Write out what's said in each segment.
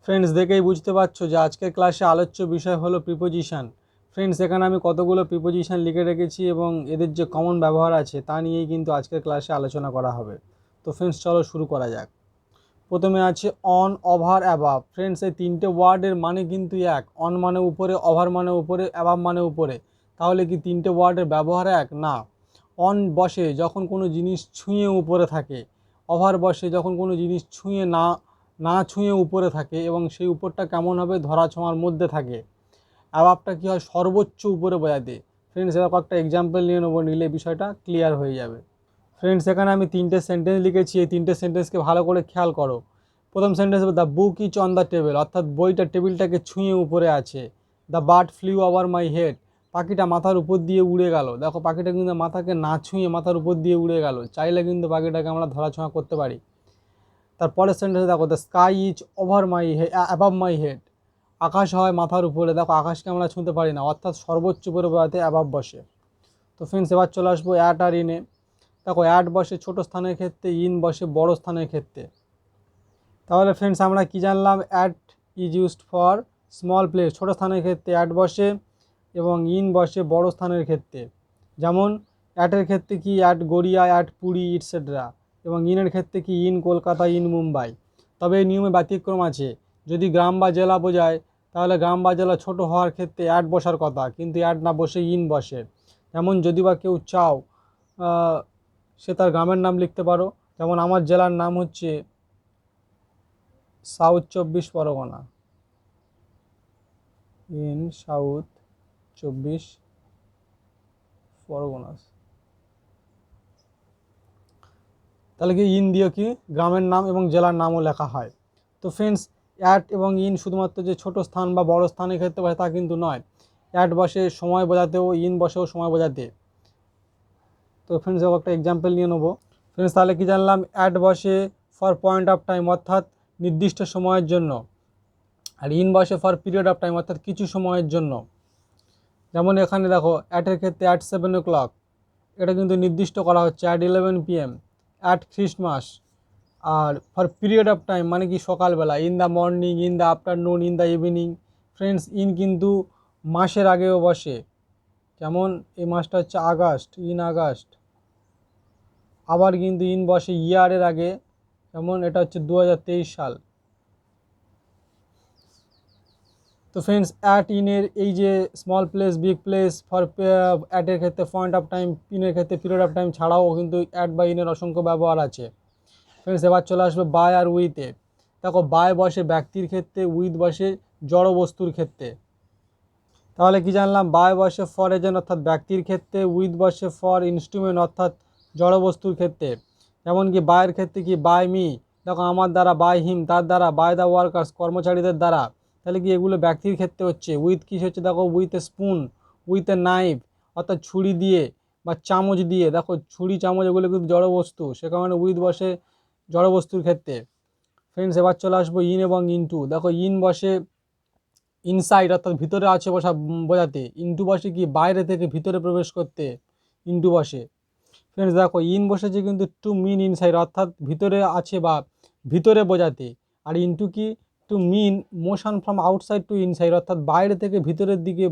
Friends, দেখেই বুঝতে পারছো যে আজকের ক্লাসে আলোচ্য বিষয় হলো প্রিপোজিশন। ফ্রেন্ডস, এখানে আমি কতগুলো প্রিপোজিশন লিখে রেখেছি এবং এদের যে কমন ব্যবহার আছে তা নিয়েই কিন্তু আজকের ক্লাসে আলোচনা করা হবে। তো ফ্রেন্ডস, চলো শুরু করা যাক। প্রথমে আছে অন, ওভার, অ্যাবাভ। ফ্রেন্ডস, এই তিনটে ওয়ার্ডের মানে কিন্তু এক। অন মানে উপরে, ওভার মানে উপরে, অ্যাবাভ মানে উপরে। তাহলে কি তিনটে ওয়ার্ডের ব্যবহার এক? না। অন বসে যখন কোনো জিনিস ছুঁয়ে উপরে থাকে, ওভার বসে যখন কোনো জিনিস ছুঁয়ে না ছুঁয়ে উপরে থাকে এবং সেই উপরটা কেমন হবে, ধরা ছোঁয়ার মধ্যে থাকে। অ্যাবাভটা কী হয়, সর্বোচ্চ উপরে বোঝাতে। ফ্রেন্ডস, এরকম একটা এক্সাম্পল নিয়ে নেবো, নিলে বিষয়টা ক্লিয়ার হয়ে যাবে। ফ্রেন্ডস, এখানে আমি তিনটে সেন্টেন্স লিখেছি, এই তিনটে সেন্টেন্সকে ভালো করে খেয়াল করো। প্রথম sentence, the book is on the table, অর্থাৎ বইটা টেবিলটাকে ছুঁয়ে উপরে আছে। The bird flew over my head, পাখিটা মাথার উপর দিয়ে উড়ে গেল। দেখো, পাখিটা কিন্তু মাথাকে না ছুঁয়ে মাথার উপর দিয়ে উড়ে গেল। চাইলে কিন্তু পাখিটাকে আমরা ধরাছোঁয়া করতে পারি। তারপরের সেন্টেন্সে দেখো, the sky is over my head, above my head, আকাশ হয় মাথার উপরে। দেখো, আকাশকে আমরা ছুঁতে পারি না, অর্থাৎ সর্বোচ্চ উপরে বোঝাতে অ্যাবাভ বসে। তো ফ্রেন্ডস, এবার চলে আসবো অ্যাট আর ইনে। দেখো, অ্যাট বসে ছোট স্থানের ক্ষেত্রে, ইন বসে বড় স্থানের ক্ষেত্রে। তাহলে ফ্রেন্ডস, আমরা কি জানলাম? At is used for small place, ছোটো স্থানের ক্ষেত্রে অ্যাট বসে, এবং ইন বসে বড় স্থানের ক্ষেত্রে। যেমন অ্যাটের ক্ষেত্রে কি, at Garia, at Puri et cetera. এবং ইনের ক্ষেত্রে কি, ইন কলকাতা, ইন মুম্বাই। তবে এই নিয়মে ব্যতিক্রম আছে। যদি গ্রাম বা জেলা বোঝায়, তাহলে গ্রাম বা জেলা ছোটো হওয়ার ক্ষেত্রে অ্যাট বসার কথা, কিন্তু অ্যাট না বসে ইন বসে। যেমন যদি বা কেউ চাও, সে তার গ্রামের নাম লিখতে পারো। যেমন আমার জেলার নাম হচ্ছে south 24 Pargana, in south 24 Parganas. তাহলে কি ইন দিয়ে কি গ্রামের নাম এবং জেলার নামও লেখা হয়। তো ফ্রেন্ডস, অ্যাট এবং ইন শুধুমাত্র যে ছোট স্থান বা বড় স্থানের ক্ষেত্রে বসে তা কিন্তু নয়। অ্যাট বসে সময় বোঝাতেও, ইন বসেও সময় বোঝাতে। তো ফ্রেন্ডস, একটা এক্সাম্পল নিয়ে নেবো। ফ্রেন্ডস, তাহলে কি জানলাম? অ্যাট বসে ফর পয়েন্ট অফ টাইম, অর্থাৎ নির্দিষ্ট সময়ের জন্য। আর ইন বসে ফর পিরিয়ড অফ টাইম, অর্থাৎ কিছু সময়ের জন্য। যেমন এখানে দেখো, অ্যাটের ক্ষেত্রে অ্যাট 7 o'clock, এটা কিন্তু নির্দিষ্ট করা হচ্ছে। At 11 PM, at Christmas. আর ফর পিরিয়ড অফ টাইম মানে কি, সকালবেলা। In the morning, in the afternoon, in the evening. Friends, in কিন্তু মাসের আগেও বসে। যেমন এই মাসটা হচ্ছে আগস্ট, ইন আগস্ট। আবার কিন্তু ইন বসে ইয়ারের আগে, যেমন এটা হচ্ছে 2023 সাল। তো ফ্রেন্ডস, অ্যাট ইনের এই যে small place, big place, for অ্যাটের ক্ষেত্রে পয়েন্ট অফ টাইম, ইনের ক্ষেত্রে পিরিয়ড অফ টাইম ছাড়াও কিন্তু অ্যাট বা ইনের অসংখ্য ব্যবহার আছে। ফ্রেন্ডস, এবার চলে আসবে বাই আর উইথে। দেখো, বাই বসে ব্যক্তির ক্ষেত্রে, উইথ বসে জড় বস্তুর ক্ষেত্রে। তাহলে কি জানলাম? বাই বসে ফর এজেন্ট, অর্থাৎ ব্যক্তির ক্ষেত্রে। উইথ বসে ফর ইনস্ট্রুমেন্ট, অর্থাৎ জড় বস্তুর ক্ষেত্রে। যেমন কি বায়ের ক্ষেত্রে কি, বাই মি। দেখো, আমার দ্বারা, বাই হিম তার দ্বারা, বাই দ্য ওয়ার্কার্স কর্মচারীদের দ্বারা। তাহলে কি এগুলো ব্যক্তির ক্ষেত্রে হচ্ছে। উইথ কি হচ্ছে? দেখো, with a spoon, with a knife, অর্থাৎ ছুরি দিয়ে বা চামচ দিয়ে। দেখো, ছুরি চামচ এগুলো কিন্তু জড় বস্তু, সে কারণে উইথ বসে জড় বস্তুর ক্ষেত্রে। ফ্রেন্ডস, এবার চলে আসবো ইন এবং ইনটু। দেখো, ইন বসে ইনসাইড, অর্থাৎ ভিতরে আছে বসা বোঝাতে। ইনটু বসে কি, বাইরে থেকে ভিতরে প্রবেশ করতে ইনটু বসে। ফ্রেন্ডস, দেখো, ইন বসেছে কিন্তু টু মিন ইনসাইড, অর্থাৎ ভিতরে আছে বা ভিতরে বোঝাতে। আর ইনটু কি, to mean motion from outside to inside, অর্থাৎ বাইরে থেকে ভিতরের দিকে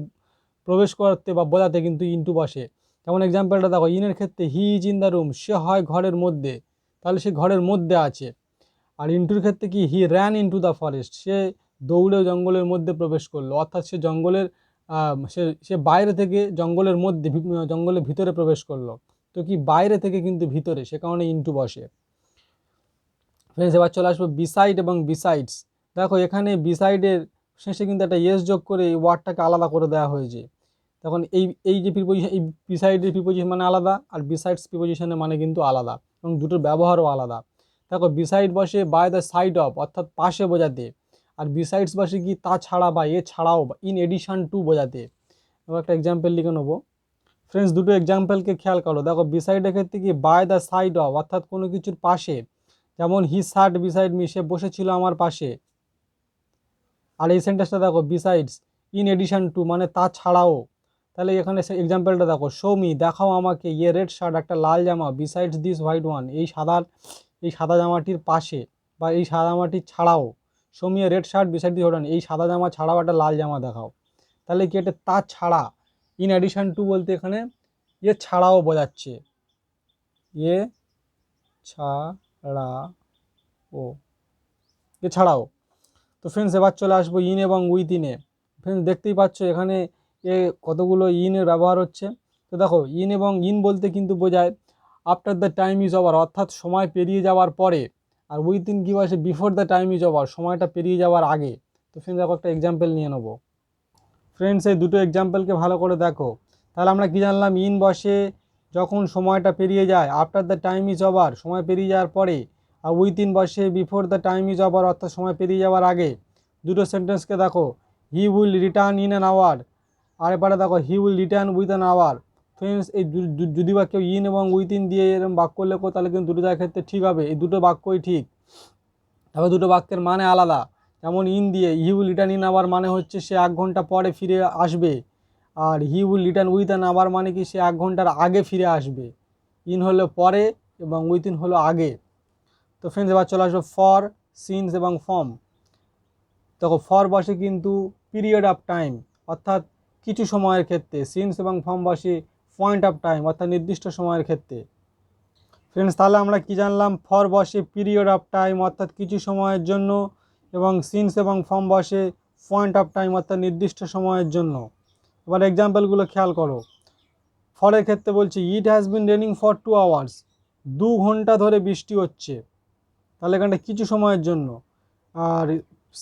প্রবেশ করতে বা বোঝাতে কিন্তু ইনটু বসে। যেমন এক্সাম্পলটা দেখো, ইনের ক্ষেত্রে he is in the room, সে হয় ঘরের মধ্যে, তাহলে সে ঘরের মধ্যে আছে। আর ইনটুর ক্ষেত্রে কি, he ran into the forest, সে দৌড়ে জঙ্গলের মধ্যে প্রবেশ করলো, অর্থাৎ সে জঙ্গলের সে বাইরে থেকে জঙ্গলের মধ্যে, জঙ্গলের ভিতরে প্রবেশ করলো। তো কি, বাইরে থেকে কিন্তু ভিতরে, সে কারণে ইনটু বসে। ফ্রেন্ডস, এবার চলে আসবো বিসাইড এবং বিসাইডস। দেখো, এখানে বিসাইডের শেষে কিন্তু একটা ইয়েস যোগ করে এই ওয়ার্ডটাকে আলাদা করে দেওয়া হয়েছে। তখন এই যে প্রিপোজিশন, এই বিসাইডের প্রিপোজিশন মানে আলাদা, আর বিসাইডস প্রিপোজিশনের মানে কিন্তু আলাদা, এবং দুটোর ব্যবহারও আলাদা। দেখো, বিসাইড বসে বাই দ্য সাইড অফ, অর্থাৎ পাশে বোঝাতে। আর বিসাইডস বসে কি, তাছাড়া বা এছাড়াও, ইন এডিশন টু বোঝাতে। এবার একটা এক্সাম্পল লিখে নেবো। ফ্রেন্ডস, দুটো এক্সাম্পলকে খেয়াল করো। দেখো, বিসাইডের ক্ষেত্রে কি, বাই দ্য সাইড অফ, অর্থাৎ কোনো কিছুর পাশে। যেমন হি সাট বিসাইড মি, সে বসেছিল আমার পাশে। আর এই সেন্টেন্সটা দেখো, বিসাইডস ইন এডিশন টু মানে তাছাড়াও। তাহলে এখানে এক্সাম্পলটা দেখো, শো মি, দেখাও আমাকে, ইয়ে রেড শার্ট, একটা লাল জামা, বিসাইডস দিস হোয়াইট ওয়ান, এই সাদা জামাটির পাশে বা এই সাদা জামাটির ছাড়াও। Show me a red shirt beside the হোডান, এই সাদা জামা ছাড়াও একটা লাল জামা দেখাও। তাহলে কি এটা তা ছাড়া, ইন অ্যাডিশন টু বলতে এখানে এ ছাড়াও বোঝাচ্ছে, এ ছাড়াও, এছাড়াও। তো ফ্রেন্ডস এবার চলে আসবো ইন এবং উইথ ইনে। ফ্রেন্ডস দেখতেই পাচ্ছ এখানে কতগুলো ইনের ব্যবহার হচ্ছে। তো দেখো ইন এবং ইন বলতে কিন্তু বোঝায় after the time is over, অর্থাৎ সময় পেরিয়ে যাওয়ার পরে। আর উইথ ইন কী বলছে, before the time is over, সময়টা পেরিয়ে যাওয়ার আগে। তো ফ্রেন্ডস দেখো একটা এক্সাম্পল নিয়ে নেবো। ফ্রেন্ডস এই দুটো এক্সাম্পলকে ভালো করে দেখো। তাহলে আমরা কি জানলাম, ইন বসে যখন সময়টা পেরিয়ে যায়, after the time is over সময় পেরিয়ে যাওয়ার পরে, আর উইথ ইন বসে before the time is over অর্থাৎ সময় পেরিয়ে যাওয়ার আগে। দুটো সেন্টেন্সকে দেখো, he will return in an hour, আর এবারে দেখো he will return with an hour. Friends এই যদি বা কেউ ইন এবং উইথ ইন দিয়ে এরকম বাক্য লেখো তাহলে কিন্তু দুটো জায়গার ক্ষেত্রে ঠিক হবে, এই দুটো বাক্যই ঠিক। তবে দুটো বাক্যের মানে আলাদা। যেমন ইন দিয়ে he will return in hour মানে হচ্ছে সে 1 ঘন্টা পরে ফিরে আসবে, আর he will return with an hour মানে কি সে 1 ঘন্টার আগে ফিরে আসবে। ইন হলো পরে এবং উইথ ইন হলো আগে। তো ফ্রেন্ডস এবার চলে আসবে ফর, সিন্স এবং ফর্ম। দেখো ফর বসে কিন্তু পিরিয়ড অফ টাইম অর্থাৎ কিছু সময়ের ক্ষেত্রে, সিন্স এবং ফর্ম বসে পয়েন্ট অফ টাইম অর্থাৎ নির্দিষ্ট সময়ের ক্ষেত্রে। ফ্রেন্ডস তাহলে আমরা কি জানলাম, ফর বসে পিরিয়ড অফ টাইম অর্থাৎ কিছু সময়ের জন্য, এবং সিন্স এবং ফর্ম বসে পয়েন্ট অফ টাইম অর্থাৎ নির্দিষ্ট সময়ের জন্য। এবার এক্সাম্পলগুলো খেয়াল করো। ফরের ক্ষেত্রে বলছি it has been raining for 2 hours, 2 ঘন্টা ধরে বৃষ্টি হচ্ছে, তাহলে এখানটা কিছু সময়ের জন্য। আর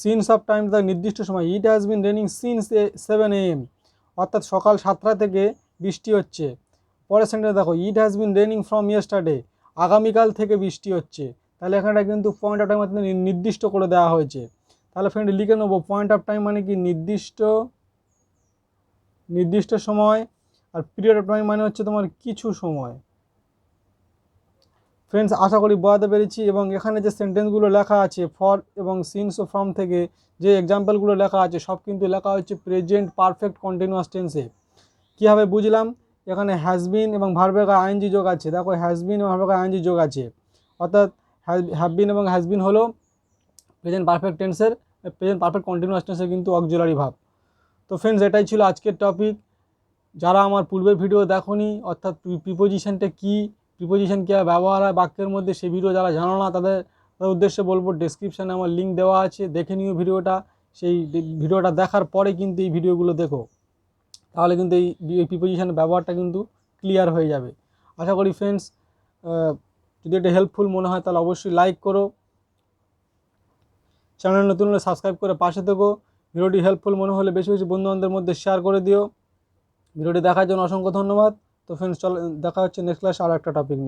সিন্স অফ টাইম তার নির্দিষ্ট সময়, it has been raining since 7 AM অর্থাৎ সকাল 7টা থেকে বৃষ্টি হচ্ছে। পরের সেন্টেন্সে দেখো it has been raining from yesterday, আগামীকাল থেকে বৃষ্টি হচ্ছে, তাহলে এখানটা কিন্তু পয়েন্ট অফ টাইম অর্থাৎ নির্দিষ্ট করে দেওয়া হয়েছে। তাহলে ফ্রেন্ড লিখে নেবো, পয়েন্ট অফ টাইম মানে কি নির্দিষ্ট সময়, আর পিরিয়ড অফ টাইম মানে হচ্ছে তোমার কিছু সময়। ফ্রেন্ডস আশা করি বোঝাতে পেরেছি। এবং এখানে যে সেন্টেন্সগুলো লেখা আছে ফর এবং সিন্স ও ফ্রম থেকে যে এক্সাম্পলগুলো লেখা আছে সব কিন্তু লেখা হচ্ছে প্রেজেন্ট পারফেক্ট কন্টিনিউয়াস টেন্সে। কীভাবে বুঝলাম, এখানে হ্যাজবিন এবং ভার্বের আইএনজি যোগ আছে। দেখো হ্যাজবিন এবং ভার্বের আইএনজি যোগ আছে, অর্থাৎ হ্যাভবিন এবং হ্যাজবিন হলো প্রেজেন্ট পারফেক্ট টেন্সের, প্রেজেন্ট পারফেক্ট কন্টিনিউয়াস টেন্সের কিন্তু অক্সিলারি ভার্ব। তো ফ্রেন্ডস এটাই ছিল আজকের টপিক। যারা আমার পূর্বের ভিডিও দেখোনি, অর্থাৎ প্রিপোজিশনটা কী, প্রিপোজিশন কীভাবে ব্যবহার হয় বাক্যের মধ্যে, সেই ভিডিও যারা জানো না তাদের উদ্দেশ্যে বলবো ডেসক্রিপশানে আমার লিঙ্ক দেওয়া আছে, দেখে নিও ভিডিওটা। সেই ভিডিওটা দেখার পরে কিন্তু এই ভিডিওগুলো দেখো, তাহলে কিন্তু এই প্রিপোজিশনের ব্যবহারটা কিন্তু ক্লিয়ার হয়ে যাবে। আশা করি ফ্রেন্ডস যদি এটা হেল্পফুল মনে হয় তাহলে অবশ্যই লাইক করো, চ্যানেল নতুন হলে সাবস্ক্রাইব করে পাশে থেকো। ভিডিওটি হেল্পফুল মনে হলে বেশি বেশি বন্ধুবান্ধবের মধ্যে শেয়ার করে দিও। ভিডিওটি দেখার জন্য অসংখ্য ধন্যবাদ। তো ফ্রেন্ডস চলো দেখা হচ্ছে নেক্সট ক্লাসে আরও একটা টপিক নিয়ে।